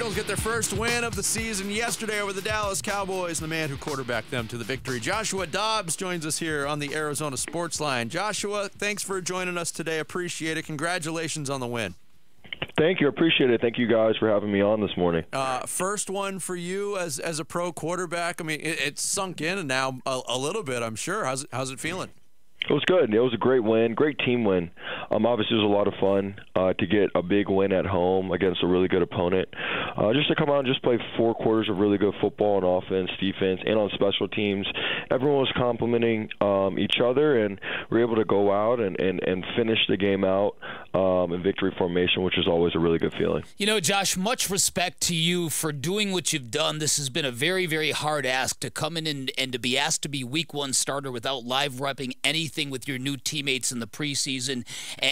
Cardinals get their first win of the season yesterday over the Dallas Cowboys, and the man who quarterbacked them to the victory. Joshua Dobbs joins us here on the Arizona Sports Line. Joshua, thanks for joining us today. Appreciate it. Congratulations on the win. Thank you. Appreciate it. Thank you guys for having me on this morning. First one for you as a pro quarterback. I mean, it's sunk in and now a little bit, I'm sure. How's it feeling? It was good. It was a great win, great team win. Obviously, it was a lot of fun to get a big win at home against a really good opponent. Just to come out and just play 4 quarters of really good football on offense, defense, and on special teams. Everyone was complimenting each other, and we were able to go out and finish the game out in victory formation, which is always a really good feeling. You know, Josh, much respect to you for doing what you've done. This has been a very, very hard ask to come in and to be asked to be week 1 starter without live repping anything with your new teammates in the preseason,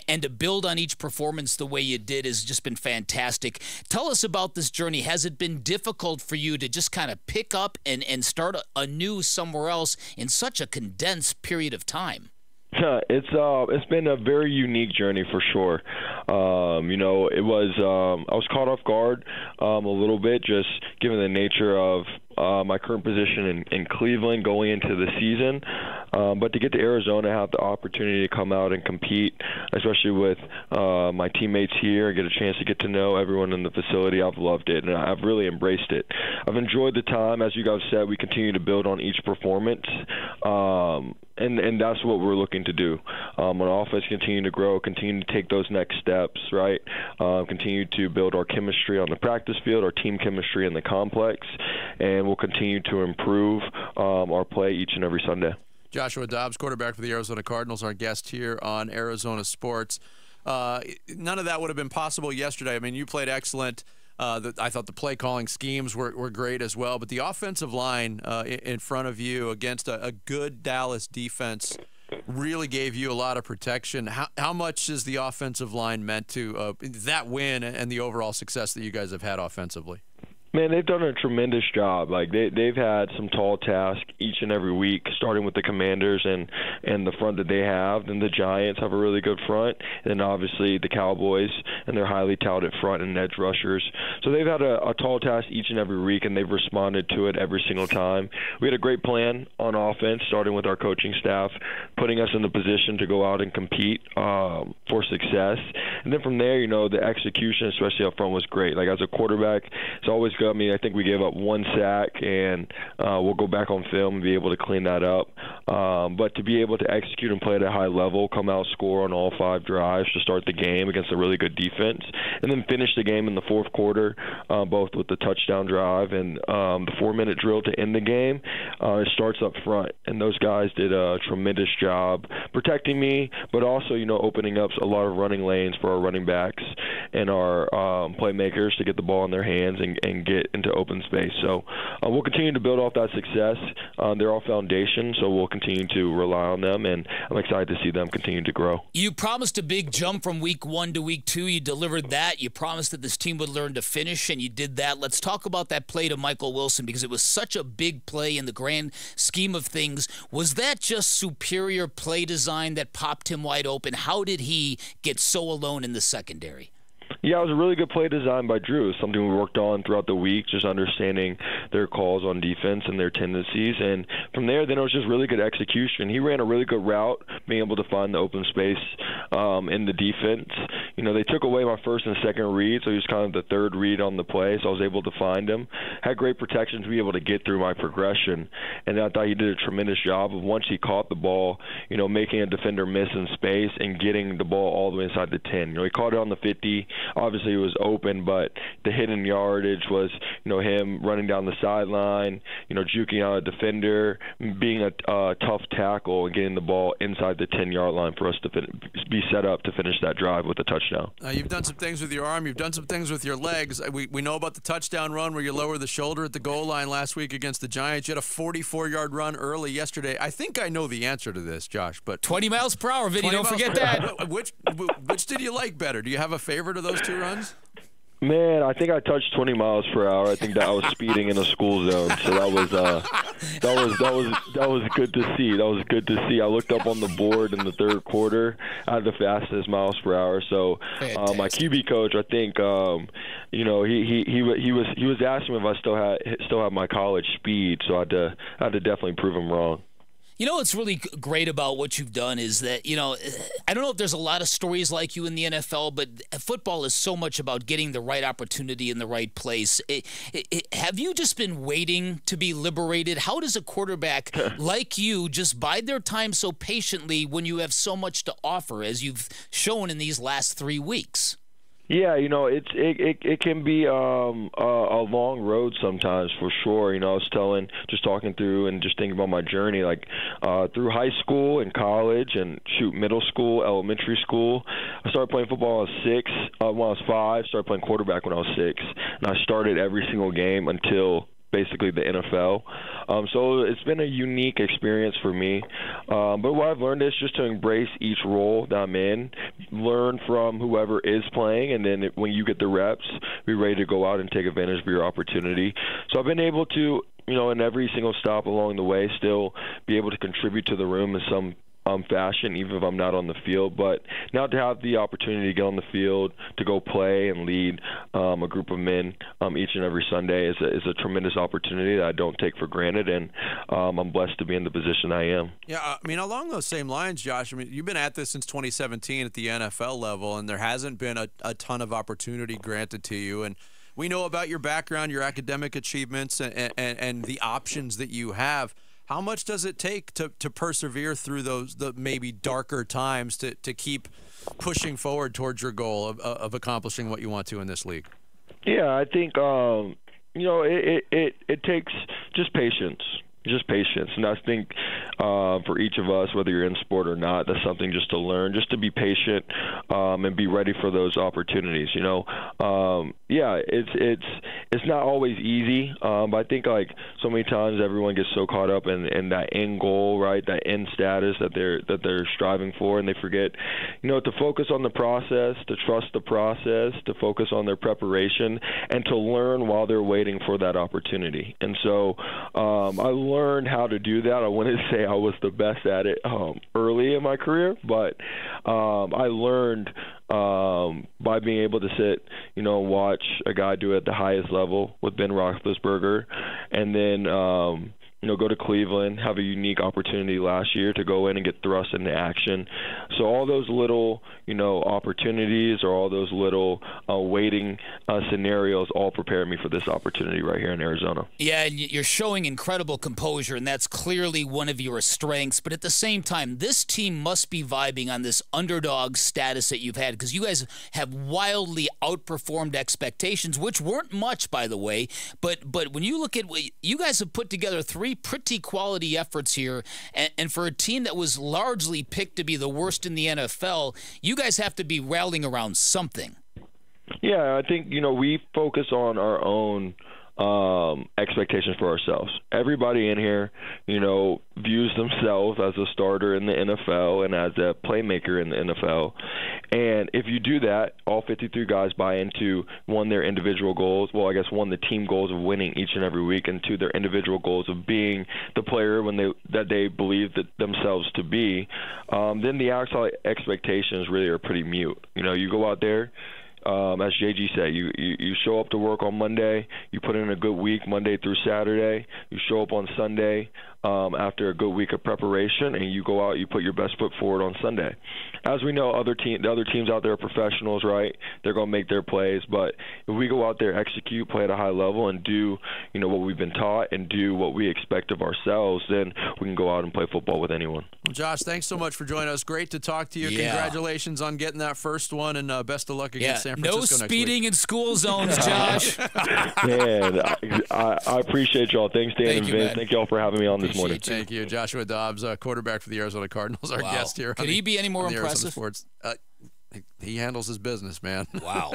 and to build on each performance the way you did has just been fantastic. Tell us about this journey. Has it been difficult for you to just kind of pick up and start anew somewhere else in such a condensed period of time? It's been a very unique journey for sure. You know, it was I was caught off guard a little bit, just given the nature of my current position in Cleveland going into the season. But to get to Arizona, have the opportunity to come out and compete, especially with my teammates here, and get a chance to get to know everyone in the facility, I've loved it, and I've really embraced it. I've enjoyed the time. As you guys said, we continue to build on each performance. And that's what we're looking to do. On offense, continue to grow, continue to take those next steps, right? Continue to build our chemistry on the practice field, our team chemistry in the complex, and we'll continue to improve our play each and every Sunday. Joshua Dobbs, quarterback for the Arizona Cardinals, our guest here on Arizona Sports. None of that would have been possible yesterday. I mean, you played excellent. I thought the play calling schemes were great as well, but the offensive line in front of you against a good Dallas defense really gave you a lot of protection. How much has the offensive line meant to that win and the overall success that you guys have had offensively? Man, they've done a tremendous job. Like they've had some tall tasks each and every week, starting with the Commanders and the front that they have. Then the Giants have a really good front, and then obviously the Cowboys and their highly touted front and edge rushers. So they've had a tall task each and every week, and they've responded to it every single time. We had a great plan on offense, starting with our coaching staff, putting us in the position to go out and compete for success. And then from there, you know, the execution, especially up front, was great. Like as a quarterback, it's always good. I mean, I think we gave up 1 sack, and we'll go back on film and be able to clean that up. But to be able to execute and play at a high level, come out, score on all 5 drives to start the game against a really good defense, and then finish the game in the 4th quarter, both with the touchdown drive and the 4-minute drill to end the game, it starts up front. And those guys did a tremendous job protecting me, but also, you know, opening up a lot of running lanes for our running backs and our playmakers to get the ball in their hands and get into open space. So we'll continue to build off that success. They're all foundation, so we'll continue to rely on them, and I'm excited to see them continue to grow. You promised a big jump from week 1 to week 2. You delivered that. You promised that this team would learn to finish, and you did that. Let's talk about that play to Michael Wilson, because it was such a big play in the grand scheme of things. Was that just superior play design that popped him wide open? How did he get so alone in the secondary? Yeah, it was a really good play design by Drew. Something we worked on throughout the week, just understanding their calls on defense and their tendencies. And from there, then it was just really good execution. He ran a really good route, being able to find the open space in the defense. You know, they took away my first and second read, so he was kind of the third read on the play, so I was able to find him. Had great protection to be able to get through my progression. And I thought he did a tremendous job of, once he caught the ball, you know, making a defender miss in space and getting the ball all the way inside the 10. You know, he caught it on the 50. Obviously, it was open, but the hidden yardage was, you know, him running down the sideline, you know, juking out a defender, being a tough tackle, and getting the ball inside the 10-yard line for us to be set up to finish that drive with a touchdown. You've done some things with your arm. You've done some things with your legs. We know about the touchdown run where you lower the shoulder at the goal line last week against the Giants. You had a 44-yard run early yesterday. I think I know the answer to this, Josh, but 20 miles per hour, Vinny. Don't forget that. Which did you like better? Do you have a favorite of those 2 runs? Man, I think I touched 20 miles per hour. I think that I was speeding in a school zone, so that was good to see. That was good to see. I looked up on the board in the 3rd quarter. I had the fastest miles per hour. So my QB coach, I think, he was asking me if I still had my college speed, so I had to definitely prove him wrong. You know what's really great about what you've done is that, I don't know if there's a lot of stories like you in the NFL, but football is so much about getting the right opportunity in the right place. Have you just been waiting to be liberated? How does a quarterback like you just bide their time so patiently when you have so much to offer, as you've shown in these last 3 weeks? Yeah, it can be a long road sometimes, for sure. I was talking through and just thinking about my journey, like through high school and college and middle school, elementary school. I started playing football when I was 5. Started playing quarterback when I was 6, and I started every single game until basically the NFL. So it's been a unique experience for me. But what I've learned is just to embrace each role that I'm in, learn from whoever is playing, and then when you get the reps, be ready to go out and take advantage of your opportunity. So I've been able to, in every single stop along the way, still be able to contribute to the room in some fashion, even if I'm not on the field. But now to have the opportunity to get on the field, to go play and lead a group of men each and every Sunday is a tremendous opportunity that I don't take for granted, and I'm blessed to be in the position I am. Yeah, along those same lines, Josh, you've been at this since 2017 at the NFL level, and there hasn't been a ton of opportunity granted to you. And we know about your background, your academic achievements, and the options that you have. How much does it take to persevere through the maybe darker times to keep pushing forward towards your goal of accomplishing what you want to in this league? Yeah, I think it takes just patience. And I think for each of us, whether you're in sport or not, that's something just to learn, just to be patient and be ready for those opportunities. It's not always easy, but I think like so many times everyone gets so caught up in that end goal, right? That end status that they're striving for, and they forget, to focus on the process, to trust the process, to focus on their preparation, and to learn while they're waiting for that opportunity. And so I learned how to do that. I wouldn't say I was the best at it early in my career, but I learned by being able to sit, watch a guy do it at the highest level with Ben Roethlisberger, and then go to Cleveland, have a unique opportunity last year to go in and get thrust into action. So all those little, opportunities or all those little waiting scenarios all prepared me for this opportunity right here in Arizona. Yeah, and you're showing incredible composure, and that's clearly one of your strengths. But at the same time, this team must be vibing on this underdog status that you've had, because you guys have wildly outperformed expectations, which weren't much, by the way. But when you look at what you guys have put together, 3 pretty quality efforts here, and for a team that was largely picked to be the worst in the NFL, you guys have to be rallying around something. Yeah, I think, we focus on our own expectations for ourselves. Everybody in here, views themselves as a starter in the NFL and as a playmaker in the NFL. And if you do that, all 53 guys buy into, 1, their individual goals. Well, I guess 1, the team goals of winning each and every week, and 2, their individual goals of being the player that they believe that themselves to be. Then the outside expectations really are pretty mute. You go out there. As JG said, you show up to work on Monday, you put in a good week Monday through Saturday, you show up on Sunday after a good week of preparation, and you go out, you put your best foot forward on Sunday. As we know, the other teams out there are professionals, right? They're going to make their plays, but if we go out there, execute, play at a high level, and do what we've been taught and do what we expect of ourselves, then we can go out and play football with anyone. Well, Josh, thanks so much for joining us. Great to talk to you. Yeah. Congratulations on getting that first one, and best of luck against San Francisco next week. No speeding in school zones, Josh. Man, I appreciate y'all. Thanks, Dan and Vince. Thank y'all for having me on this morning. Thank you. Joshua Dobbs, quarterback for the Arizona Cardinals, our guest here. Could he be any more impressive? Sports. He handles his business, man. Wow.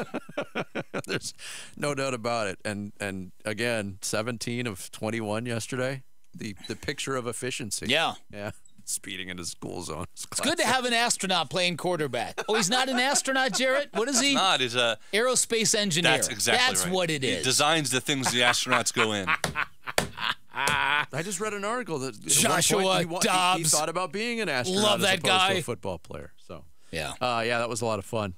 There's no doubt about it. And again, 17 of 21 yesterday. The picture of efficiency. Yeah. Yeah. Speeding into school zone. It's good to have an astronaut playing quarterback. Oh, he's not an astronaut, Jarrett? What is he? He's not. He's a aerospace engineer. That's exactly That's right. what it is. He designs the things the astronauts go in. I just read an article that Joshua Dobbs. he thought about being an astronaut Love that as opposed to guy. a football player. So yeah, that was a lot of fun.